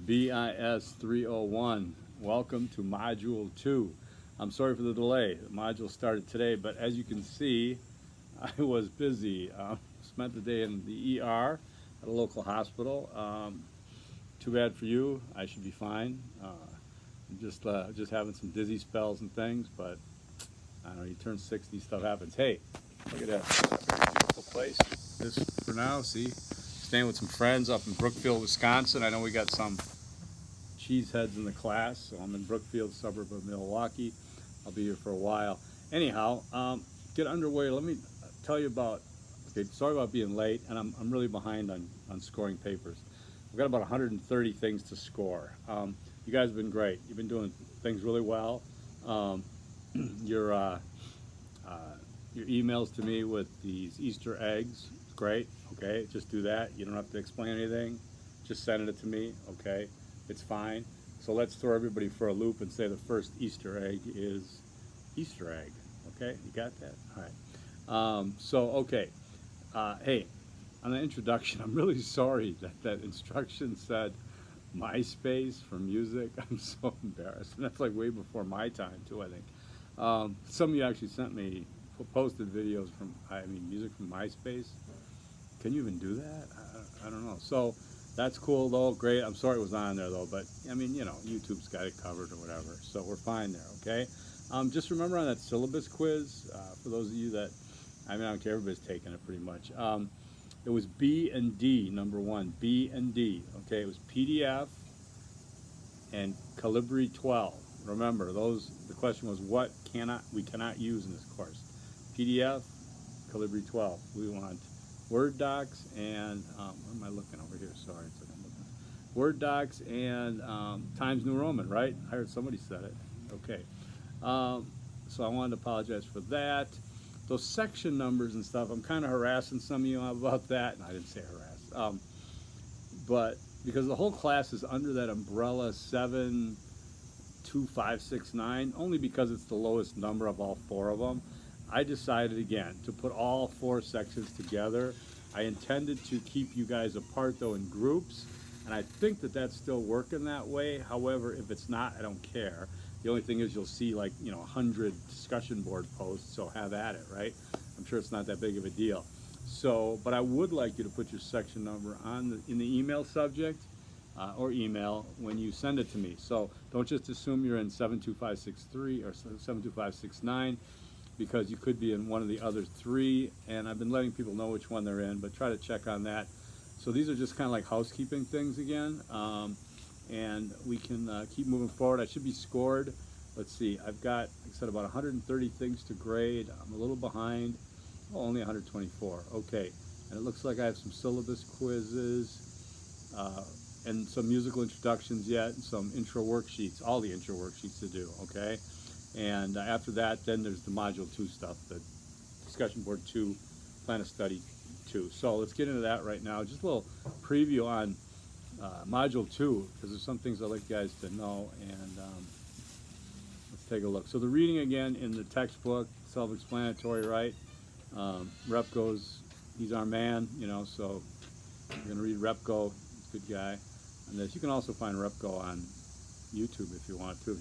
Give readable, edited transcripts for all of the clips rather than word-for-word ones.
BIS 301. Welcome to Module 2. I'm sorry for the delay. The module started today, but as you can see, I was busy. Spent the day in the ER at a local hospital. Too bad for you. I should be fine. I'm just having some dizzy spells and things, but I don't know, you turn 60, stuff happens. Hey, look at that. Beautiful place. This for now, see? Staying with some friends up in Brookfield, Wisconsin. I know we got some cheeseheads in the class, so I'm in Brookfield, suburb of Milwaukee. I'll be here for a while. Anyhow, get underway. Let me tell you about, okay, sorry about being late, and I'm really behind on scoring papers. We've got about 130 things to score. You guys have been great. You've been doing things really well. Your emails to me with these Easter eggs, great, okay, just do that. You don't have to explain anything, just send it to me, okay, it's fine. So let's throw everybody for a loop and say the first Easter egg is Easter egg, okay, you got that? All right. Okay, hey, on the introduction, I'm really sorry that instruction said MySpace for music. I'm so embarrassed, and that's like way before my time too, I think. Some of you actually sent me posted videos from, music from MySpace. Can you even do that? I don't know. So that's cool though, great. I'm sorry it was on there though, but YouTube's got it covered or whatever. So we're fine there, okay? Just remember on that syllabus quiz, for those of you that, I don't care, everybody's taking it pretty much. It was B and D, number one, B and D, okay? It was PDF and Calibri 12. Remember, the question was what we cannot use in this course. PDF, Calibri 12. We want Word docs and, where am I looking over here? Sorry, it's like I'm looking. Word docs and Times New Roman, right? I heard somebody said it. Okay. So I wanted to apologize for that. Those section numbers and stuff, I'm kind of harassing some of you about that. And I didn't say harass. But because the whole class is under that umbrella 72569, only because it's the lowest number of all four of them, I decided again to put all four sections together. I intended to keep you guys apart though in groups, and I think that that's still working that way. However, if it's not, I don't care. The only thing is you'll see 100 discussion board posts, so have at it, right? I'm sure it's not that big of a deal. So, but I would like you to put your section number in the email subject or email when you send it to me. So don't just assume you're in 72563 or 72569, because you could be in one of the other three, and I've been letting people know which one they're in, but try to check on that. So these are just kind of like housekeeping things again, and we can keep moving forward. I should be scored. Let's see, I've got, like I said, about 130 things to grade. I'm a little behind. Only 124. Okay, and it looks like I have some syllabus quizzes and some musical introductions yet, and some intro worksheets, all the intro worksheets to do, okay? And after that, then there's the Module 2 stuff, the Discussion Board 2, Plan of Study 2. So let's get into that right now. Just a little preview on Module 2, because there's some things I'd like you guys to know, and let's take a look. So the reading again in the textbook, self-explanatory, right? Repko's, he's our man, so we're going to read Repko, he's a good guy. And this, you can also find Repko on YouTube if you want to,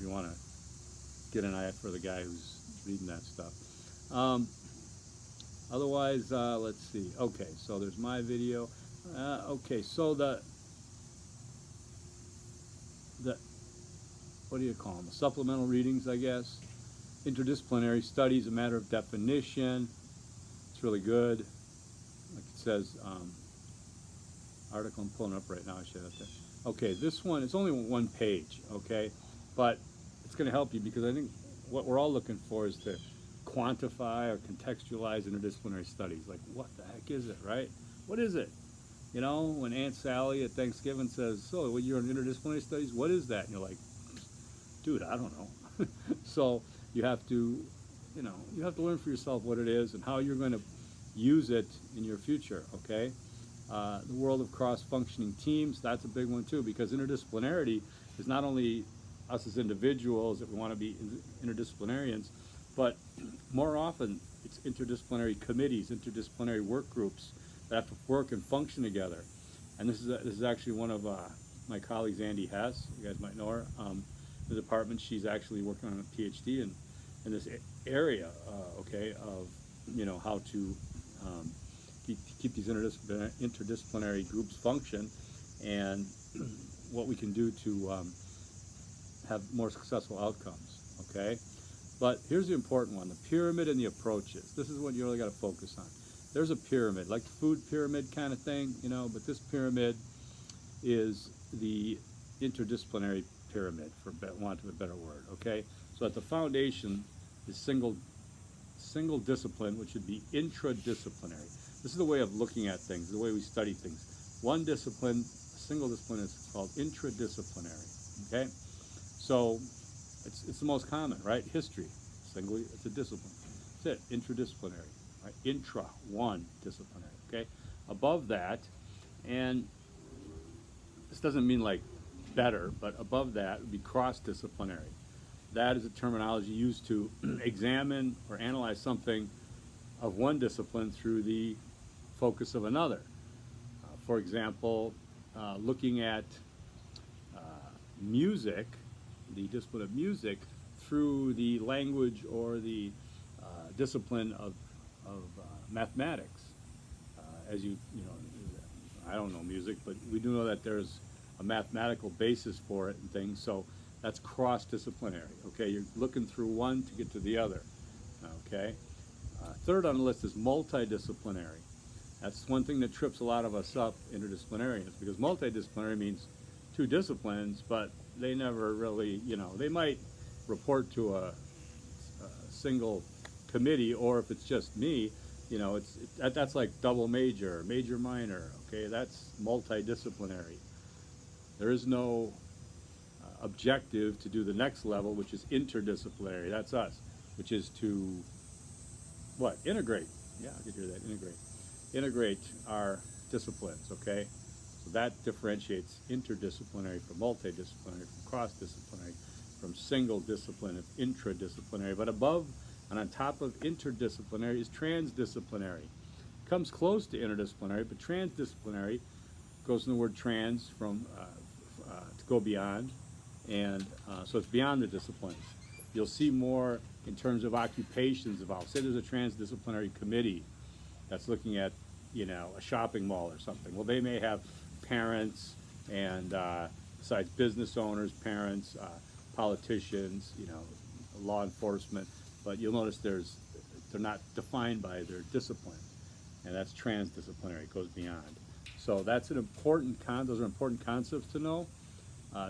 get an eye for the guy who's reading that stuff. Otherwise, let's see. Okay, so there's my video. Okay, so the what do you call them? The supplemental readings, I guess. Interdisciplinary studies, a matter of definition. It's really good. Like it says, article I'm pulling up right now. I should have to. Okay, this one, it's only one page. Okay, but it's going to help you, because I think what we're all looking for is to quantify or contextualize interdisciplinary studies. Like, what the heck is it, right? What is it? When Aunt Sally at Thanksgiving says, so well, you're in interdisciplinary studies, what is that? And you're like, dude, I don't know. So you have to learn for yourself what it is and how you're going to use it in your future, okay? The world of cross-functioning teams, that's a big one too, because interdisciplinarity is not only us as individuals that we want to be interdisciplinarians, but more often it's interdisciplinary committees, interdisciplinary work groups that have to work and function together. And this is actually one of my colleague Andy Hess. You guys might know her. The department, she's actually working on a PhD in this area, okay, of, you know, how to keep these interdisciplinary groups function, and what we can do to have more successful outcomes, okay? But here's the important one, the pyramid and the approaches. This is what you really got to focus on. There's a pyramid, like the food pyramid kind of thing, you know, but this pyramid is the interdisciplinary pyramid, for want of a better word, okay? So at the foundation is single discipline, which would be intradisciplinary. This is the way of looking at things, the way we study things. One discipline, a single discipline, is called intradisciplinary, okay? So it's the most common, right? History, it's a discipline. That's it, interdisciplinary, right? Intra, one disciplinary, okay? Above that, and this doesn't mean like better, but above that would be cross-disciplinary. That is a terminology used to examine or analyze something of one discipline through the focus of another. For example, looking at music, the discipline of music, through the language or the discipline of mathematics. As you know, I don't know music, but we do know that there's a mathematical basis for it and things, so that's cross-disciplinary, okay? You're looking through one to get to the other, okay? Third on the list is multidisciplinary. That's one thing that trips a lot of us up, interdisciplinarians, because multidisciplinary means two disciplines, but they never really, you know, they might report to a single committee, or if it's just me, you know, that's like double major, major minor, okay? That's multidisciplinary. There is no objective to do the next level, which is interdisciplinary. That's us, which is to what? Integrate. Yeah, I could hear that. Integrate our disciplines, okay? So that differentiates interdisciplinary from multidisciplinary, from cross-disciplinary, from single discipline of intradisciplinary. But above and on top of interdisciplinary is transdisciplinary. Comes close to interdisciplinary, but transdisciplinary goes from the word trans, from to go beyond, and so it's beyond the disciplines. You'll see more in terms of occupations involved. Say there's a transdisciplinary committee that's looking at, you know, a shopping mall or something. Well, they may have parents and besides business owners, parents, politicians, you know, law enforcement, but you'll notice they're not defined by their discipline, and that's transdisciplinary. It goes beyond. So that's an important those are important concepts to know,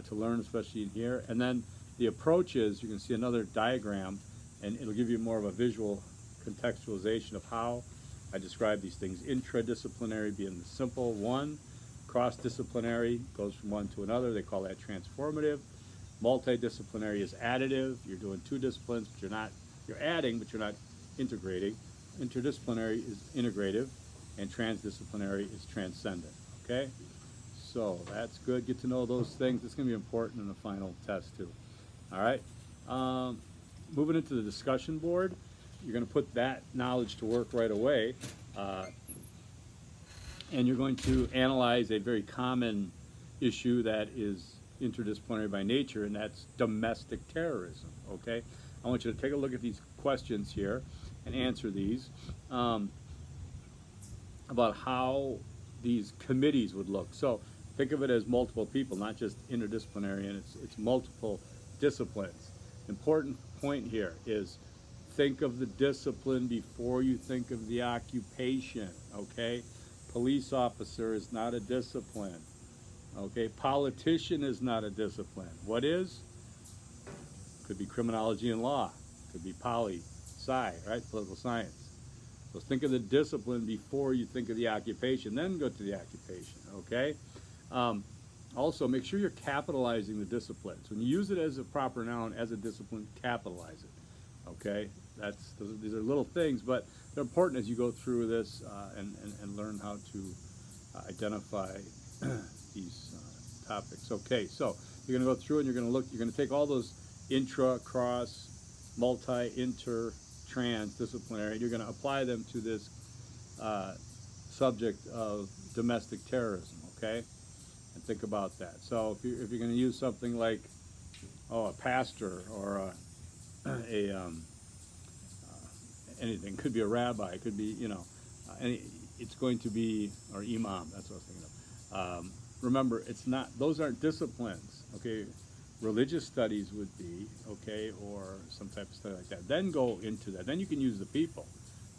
to learn, especially in here. And then the approaches, you can see another diagram, and it'll give you more of a visual contextualization of how I describe these things. Intradisciplinary being the simple one, cross-disciplinary goes from one to another. They call that transformative. Multidisciplinary is additive. You're doing two disciplines, but you're adding, but you're not integrating. Interdisciplinary is integrative, and transdisciplinary is transcendent, okay? So that's good. Get to know those things. It's going to be important in the final test too. All right. Moving into the discussion board, you're going to put that knowledge to work right away, and you're going to analyze a very common issue that is interdisciplinary by nature, and that's domestic terrorism, okay? I want you to take a look at these questions here and answer these about how these committees would look. So think of it as multiple people, not just interdisciplinary, and it's multiple disciplines. Important point here is think of the discipline before you think of the occupation, okay? Police officer is not a discipline, okay? Politician is not a discipline. What is? Could be criminology and law, could be poli-sci, right? Political science. So think of the discipline before you think of the occupation, then go to the occupation, okay? Also, make sure you're capitalizing the disciplines. When you use it as a proper noun, as a discipline, capitalize it, okay? These are little things, but they're important as you go through this and learn how to identify these topics. Okay, so you're going to go through and you're going to take all those intra, cross, multi, inter, trans disciplinary, and you're going to apply them to this subject of domestic terrorism, okay? and think about that. So if you're going to use something like, oh, a pastor or anything, could be a rabbi, it could be, any, it's going to be, or imam, that's what I was thinking of. Remember, it's not, those aren't disciplines, okay? Religious studies would be, okay, or some type of study like that. Then go into that. Then you can use the people.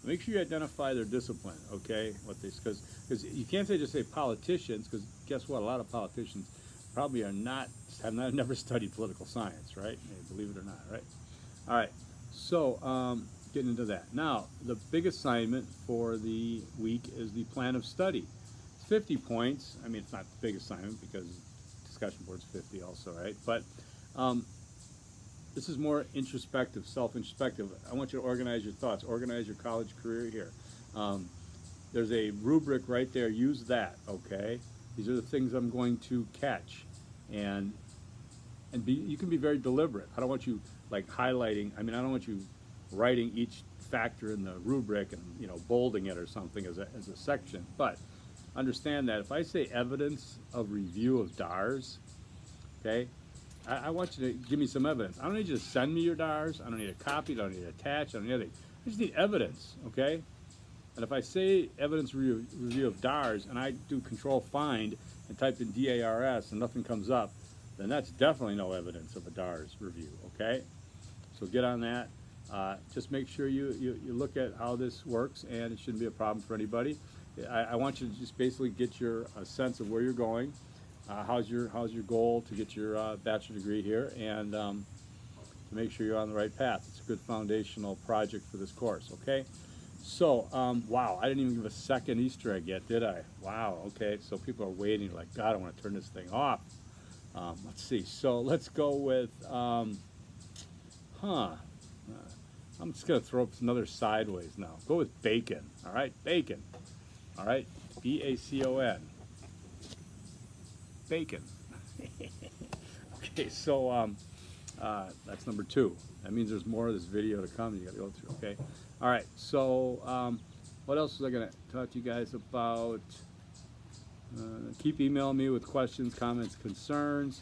Make sure you identify their discipline, okay? What they, because you can't just say politicians, because guess what? A lot of politicians probably have never studied political science, right? Believe it or not, right? All right. So getting into that. Now, the big assignment for the week is the plan of study. It's 50 points. I mean, it's not the big assignment because discussion board's 50 also, right? But this is more introspective, self-introspective. I want you to organize your thoughts, organize your college career here. There's a rubric right there. Use that, okay? These are the things I'm going to catch, and you can be very deliberate. I don't want you like highlighting. I mean, I don't want you writing each factor in the rubric and bolding it or something as a section. But understand that if I say evidence of review of DARS, okay, I want you to give me some evidence. I don't need you to send me your DARS. I don't need a copy. I don't need to attach. I don't need anything. I just need evidence, okay? And if I say evidence review of DARS and I do control find and type in DARS and nothing comes up, then that's definitely no evidence of a DARS review, okay? So get on that. Just make sure you look at how this works, and it shouldn't be a problem for anybody. I want you to just basically get a sense of where you're going. How's your goal to get your bachelor degree here, and to make sure you're on the right path. It's a good foundational project for this course, okay? So, wow, I didn't even give a second Easter egg yet, did I? Wow, okay, so people are waiting like, God, I want to turn this thing off. Let's see, so let's go with, I'm just going to throw up another sideways now. Go with bacon, all right? Bacon, all right? B-A-C-O-N. Bacon. Okay, so that's number 2. That means there's more of this video to come you got to go through, okay? All right, so what else was I going to talk to you guys about? Keep emailing me with questions, comments, concerns.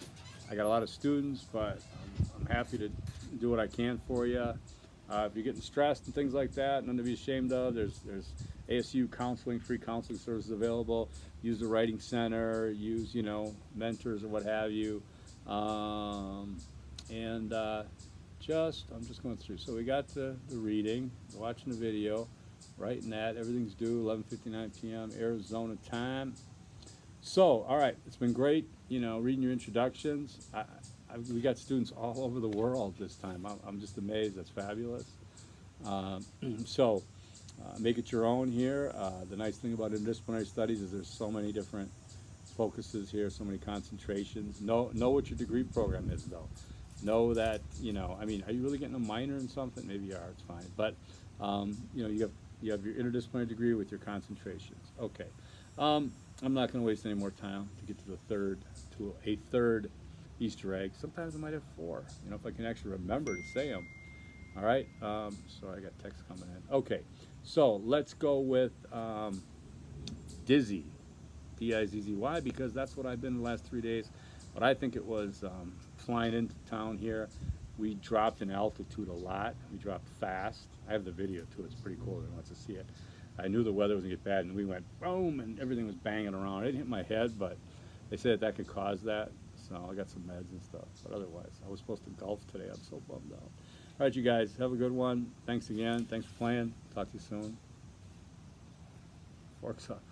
I got a lot of students, but I'm happy to do what I can for you. If you're getting stressed and things like that, nothing to be ashamed of. There's ASU counseling, free counseling services available. Use the Writing Center. Use mentors or what have you. I'm just going through. So we got the reading, watching the video, writing that. Everything's due 11:59 p.m. Arizona time. So, all right, it's been great, reading your introductions. We got students all over the world this time. I'm just amazed. That's fabulous. So, make it your own here. The nice thing about interdisciplinary studies is there's so many different focuses here, so many concentrations. Know what your degree program is, though. Know that, are you really getting a minor in something? Maybe you are, it's fine. But, you have your interdisciplinary degree with your concentrations. Okay. I'm not going to waste any more time to get to a third Easter egg. Sometimes I might have 4, if I can actually remember to say them. All right. Sorry, I got text coming in. Okay. So let's go with Dizzy, D-I-Z-Z-Y, because that's what I've been the last 3 days. But I think it was flying into town here. We dropped in altitude a lot. We dropped fast. I have the video too. It's pretty cool. Everyone wants to see it. I knew the weather was going to get bad, and we went boom, and everything was banging around. I didn't hit my head, but they said that could cause that. So I got some meds and stuff. But otherwise, I was supposed to golf today. I'm so bummed out. All right, you guys, have a good one. Thanks again. Thanks for playing. Talk to you soon. Forks up.